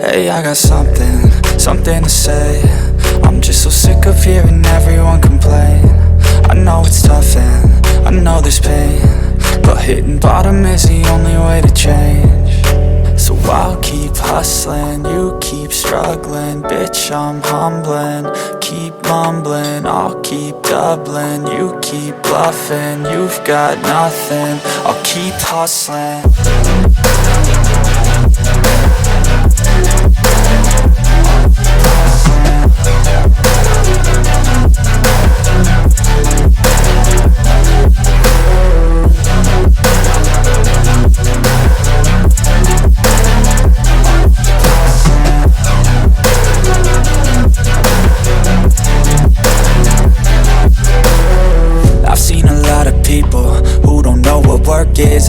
Hey, I got something to say. I'm just so sick of hearing everyone complain. I know it's tough and I know there's pain, but hitting bottom is the only way to change. So I'll keep hustling, you keep struggling. Bitch, I'm humbling, keep mumbling. I'll keep doubling, you keep bluffing. You've got nothing, I'll keep hustling.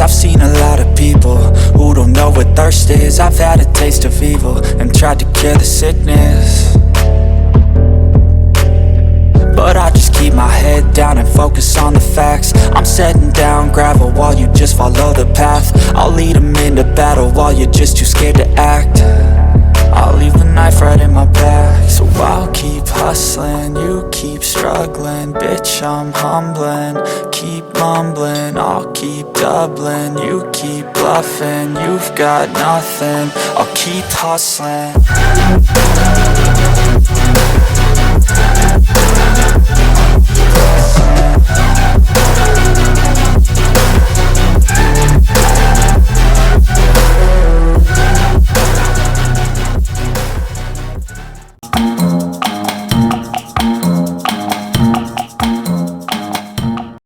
I've seen a lot of people who don't know what thirst is. I've had a taste of evil and tried to cure the sickness, but I just keep my head down and focus on the facts. I'm setting down gravel while you just follow the path. I'll lead them into battle while you're just too scared to act. I'll leave the knife right in my back. So I'll keep hustling, you keep struggling. Bitch, I'm humbling, keep mumbling. I'll keep doubling, you keep bluffing. You've got nothing, I'll keep hustling.